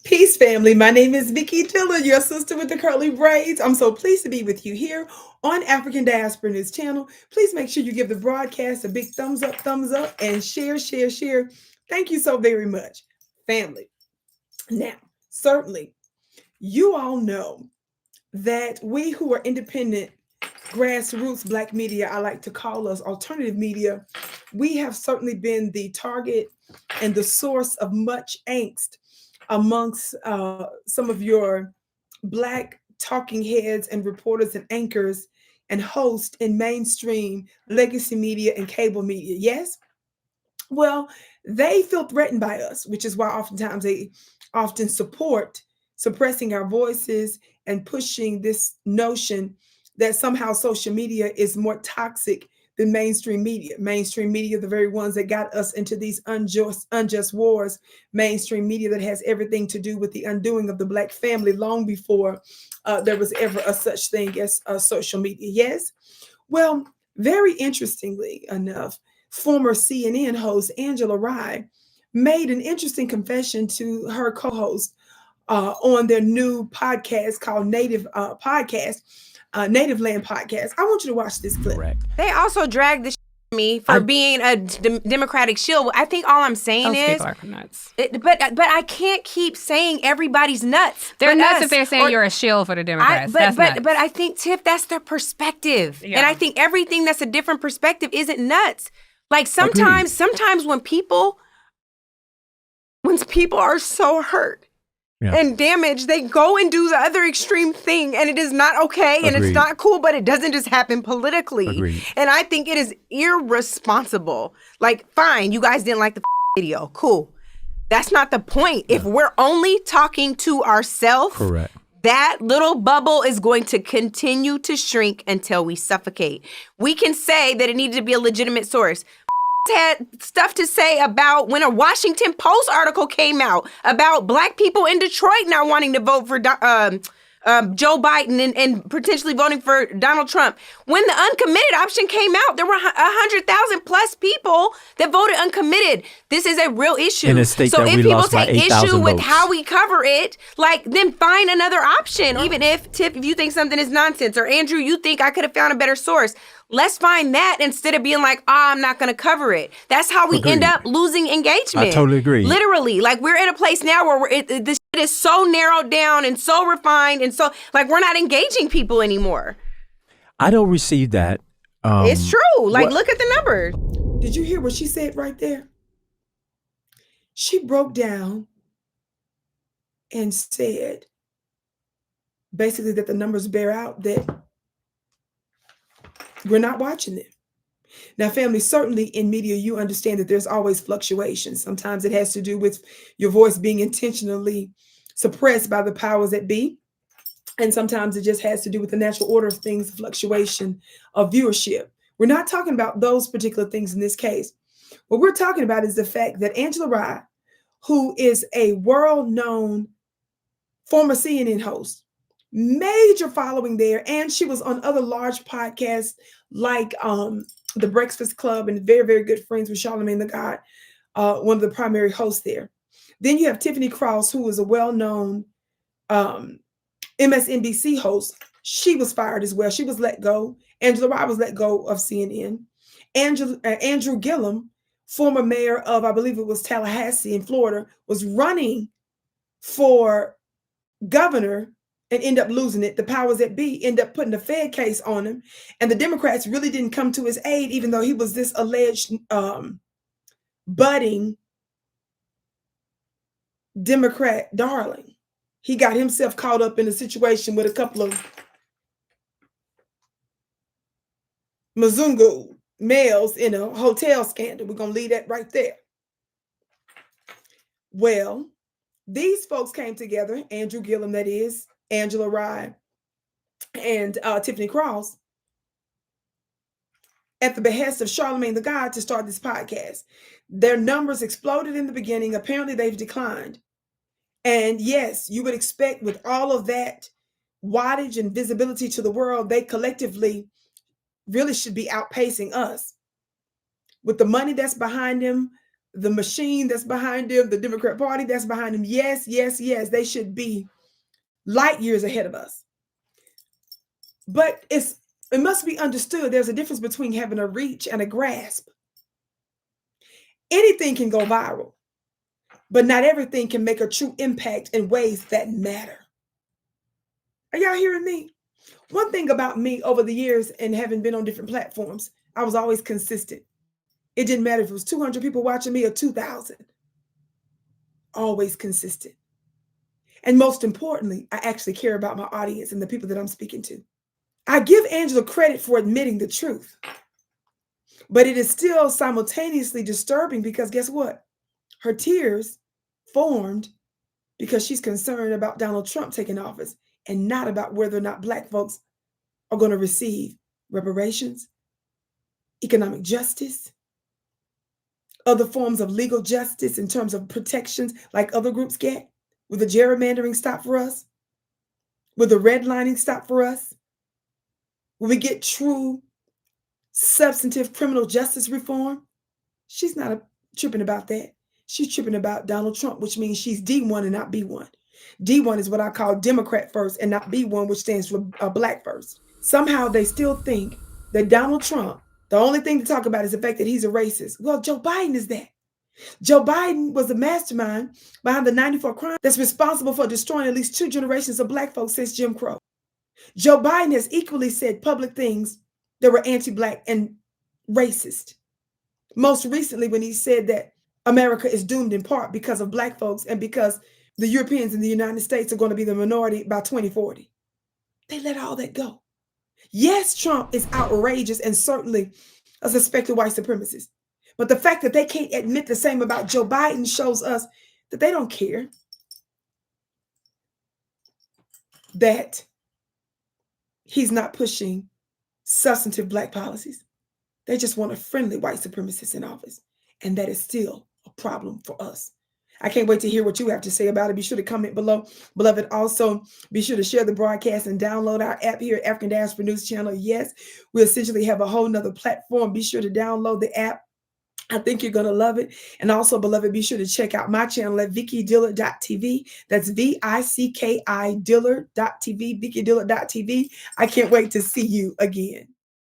Peace, family. My name is Vicki Dillard, your sister with the curly braids. I'm so pleased to be with you here on African Diaspora News Channel. Please make sure you give the broadcast a big thumbs up, and share. Thank you so very much, family. Now, certainly, you all know that we who are independent, grassroots Black media, I like to call us alternative media, we have certainly been the target and the source of much angst amongst some of your Black talking heads and reporters and anchors and hosts in mainstream legacy media and cable media. Yes? Well, they feel threatened by us, which is why oftentimes they often support suppressing our voices and pushing this notion that somehow social media is more toxic than mainstream media. Mainstream media, the very ones that got us into these unjust wars. Mainstream media that has everything to do with the undoing of the Black family long before there was ever a such thing as social media. Yes? Well, very interestingly enough, former CNN host Angela Rye made an interesting confession to her co-host on their new podcast called Native Land Podcast. I want you to watch this clip. Correct. They also dragged the me for being a Democratic shield. I think all I'm saying Those is people are nuts. but I can't keep saying everybody's nuts. They're nuts if they're saying you're a shield for the Democrats. But I think, Tiff, that's their perspective. Yeah. And I think everything that's a different perspective isn't nuts. Like sometimes when people are so hurt and damaged, they go and do the other extreme thing, and it is not okay, and it's not cool, but it doesn't just happen politically. And I think it is irresponsible. Like, fine, you guys didn't like the video. Cool. That's not the point. If we're only talking to ourselves, that little bubble is going to continue to shrink until we suffocate. We can say that it needed to be a legitimate source. Had stuff to say about when a Washington Post article came out about Black people in Detroit not wanting to vote for Joe Biden and potentially voting for Donald Trump. When the uncommitted option came out, there were 100,000 plus people that voted uncommitted. This is a real issue. In a state so that if we people lost by take 8,000 issue with votes. how we cover it, then find another option. Even if, Tiff, if you think something is nonsense, or Andrew, you think I could have found a better source, let's find that instead of being like, I'm not going to cover it. That's how we end up losing engagement. I totally agree. Literally. We're in a place now where this shit is so narrowed down and so refined, and so we're not engaging people anymore. I don't receive that. It's true. Look at the numbers. Did you hear what she said right there? She broke down and said basically that the numbers bear out that we're not watching them. Now, family, certainly in media, you understand that there's always fluctuations. Sometimes it has to do with your voice being intentionally suppressed by the powers that be. And sometimes it just has to do with the natural order of things, fluctuation of viewership. We're not talking about those particular things in this case. What we're talking about is the fact that Angela Rye, who is a world-known former CNN host, major following there, and she was on other large podcasts like The Breakfast Club, and very, very good friends with Charlamagne the God, one of the primary hosts there. Then you have Tiffany Cross, who is a well-known MSNBC host. She was fired as well. She was let go. Angela Rye was let go of CNN. Andrew Gillum, former mayor of, I believe it was Tallahassee in Florida, was running for governor and end up losing it. The powers that be end up putting a Fed case on him. And the Democrats really didn't come to his aid, even though he was this alleged budding Democrat darling. He got himself caught up in a situation with a couple of Mzungu males in a hotel scandal. We're going to leave that right there. Well, these folks came together, Andrew Gillum, that is, Angela Rye, and Tiffany Cross, at the behest of Charlamagne the God to start this podcast. Their numbers exploded in the beginning. Apparently, they've declined. And yes, you would expect with all of that wattage and visibility to the world, they collectively really should be outpacing us. With the money that's behind them, the machine that's behind them, the Democrat Party that's behind them. Yes, yes, yes, they should be light years ahead of us. But it must be understood there's a difference between having a reach and a grasp. Anything can go viral, but not everything can make a true impact in ways that matter. Are y'all hearing me? One thing about me over the years and having been on different platforms, I was always consistent. It didn't matter if it was 200 people watching me or 2,000. Always consistent. And most importantly, I actually care about my audience and the people that I'm speaking to. I give Angela credit for admitting the truth, but it is still simultaneously disturbing because guess what? Her tears formed because she's concerned about Donald Trump taking office and not about whether or not Black folks are going to receive reparations, economic justice, other forms of legal justice in terms of protections like other groups get. Will the gerrymandering stop for us? Will the redlining stop for us? Will we get true substantive criminal justice reform? She's not tripping about that. She's tripping about Donald Trump, which means she's D1 and not B1. D1 is what I call Democrat first and not B1, which stands for Black first. Somehow they still think that Donald Trump, the only thing to talk about is the fact that he's a racist. Well, Joe Biden is that. Joe Biden was the mastermind behind the 94 crime that's responsible for destroying at least 2 generations of Black folks since Jim Crow. Joe Biden has equally said public things that were anti-Black and racist. Most recently when he said that America is doomed in part because of Black folks and because the Europeans in the United States are going to be the minority by 2040. They let all that go. Yes, Trump is outrageous and certainly a suspected white supremacist. But the fact that they can't admit the same about Joe Biden shows us that they don't care that he's not pushing substantive Black policies. They just want a friendly white supremacist in office. And that is still a problem for us. I can't wait to hear what you have to say about it. Be sure to comment below. Beloved, also be sure to share the broadcast and download our app here at African Diaspora News Channel. Yes, we essentially have a whole nother platform. Be sure to download the app. I think you're going to love it. And also, beloved, be sure to check out my channel at VickiDillard.tv. That's VICKI Dillard.tv, VickiDillard.tv. I can't wait to see you again.